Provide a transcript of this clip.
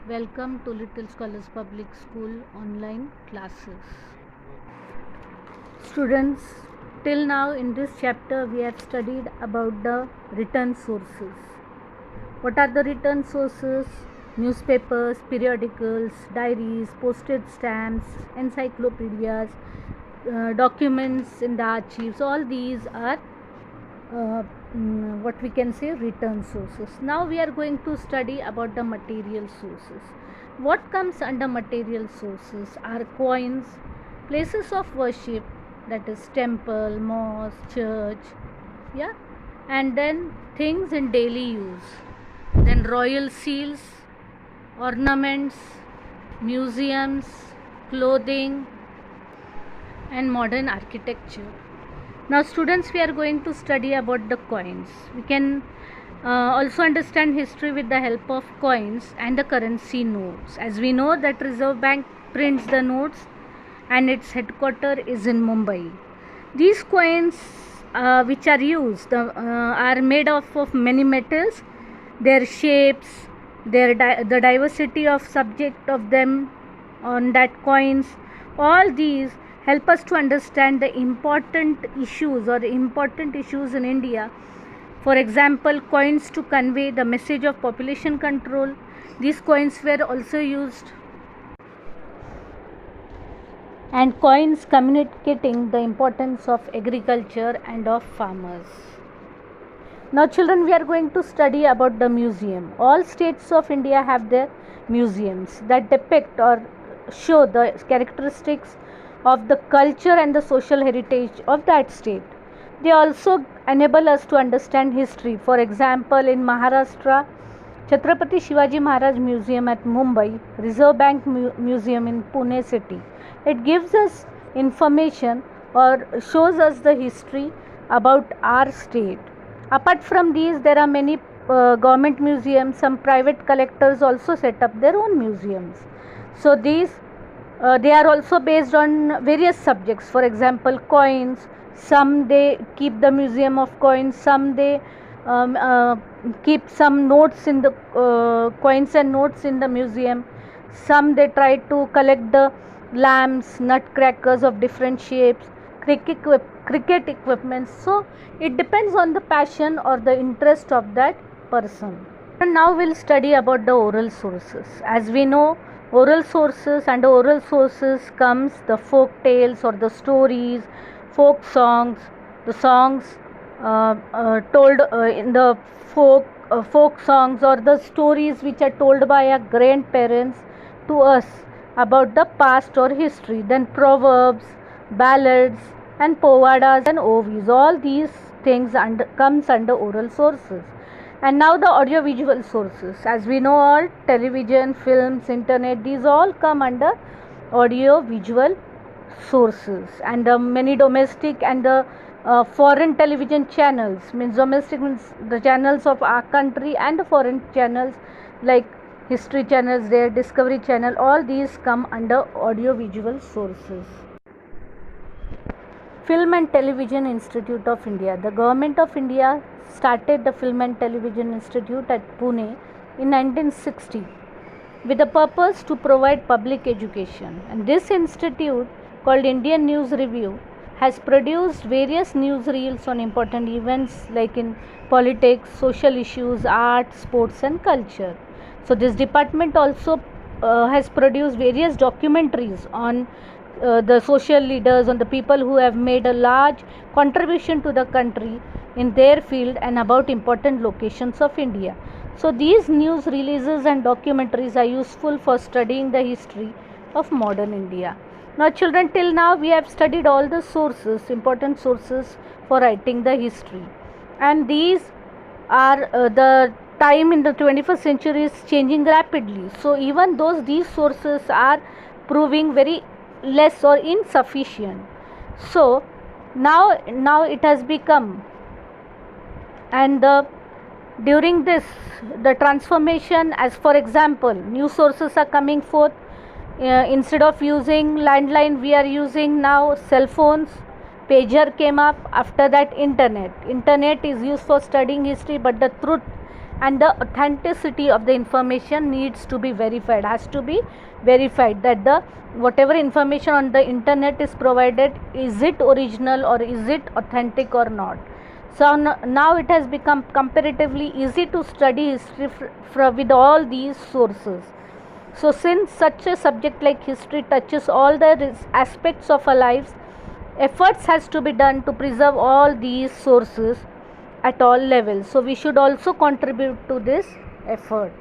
Welcome to Little Scholars Public School online classes. Students, till now in this chapter we have studied about the written sources. What are the written sources? Newspapers, periodicals, diaries, postage stamps, encyclopedias, documents in the archives. All these are what we can say written sources. Now we are going to study about the material sources. What comes under material sources are coins, places of worship, that is temple, mosque, church, yeah, and then things in daily use, then royal seals, ornaments, museums, clothing, and modern architecture. Now students, we are going to study about the coins. We can also understand history with the help of coins and the currency notes. As we know that Reserve Bank prints the notes and its headquarter is in Mumbai. These coins which are used are made of many metals. Their shapes, the diversity of subject of them on that coins, all these help us to understand the important issues in India. For example, coins to convey the message of population control. These coins were also used, and coins communicating the importance of agriculture and of farmers. Now children, we are going to study about the museum. All states of India have their museums that depict or show the characteristics of the culture and the social heritage of that state. They also enable us to understand history. For example, in Maharashtra, Chhatrapati Shivaji Maharaj Museum at Mumbai, Reserve Bank Museum in Pune city. It gives us information or shows us the history about our state. Apart from these, there are many government museums. Some private collectors also set up their own museums. So these they are also based on various subjects. For example, coins. Some they keep the museum of coins. Some they keep some notes in the coins and notes in the museum. Some they try to collect the lamps, nutcrackers of different shapes, cricket equipment. So it depends on the passion or the interest of that person. And now we'll study about the oral sources. As we know, oral sources, under oral sources comes the folk tales or the stories, folk songs, the songs told in the folk songs, or the stories which are told by our grandparents to us about the past or history. Then proverbs, ballads, and povadas and ovis. All these things comes under oral sources. And now the audiovisual sources. As we know, all television, films, internet, these all come under audiovisual sources. And many domestic and the foreign television channels, means domestic means the channels of our country, and the foreign channels like history channels, their Discovery Channel, all these come under audiovisual sources. Film and Television Institute of India. The Government of India started the Film and Television Institute at Pune in 1960 with the purpose to provide public education. And this institute, called Indian News Review, has produced various newsreels on important events like in politics, social issues, art, sports, and culture. So this department also has produced various documentaries on the social leaders, on the people who have made a large contribution to the country in their field and about important locations of India. So these news releases and documentaries are useful for studying the history of modern India. Now children, till now we have studied all the sources, important sources for writing the history, and these are the time in the 21st century is changing rapidly. So even these sources are proving very less or insufficient. So now it has become, and during this the transformation, as for example, new sources are coming forth. Instead of using landline, we are using now cell phones. Pager came up. After that, internet is used for studying history, but the truth and the authenticity of the information needs to be verified, has to be verified, that the whatever information on the internet is provided, is it original or is it authentic or not. So now it has become comparatively easy to study history with all these sources. So since such a subject like history touches all the aspects of our lives, efforts has to be done to preserve all these sources at all levels. So we should also contribute to this effort.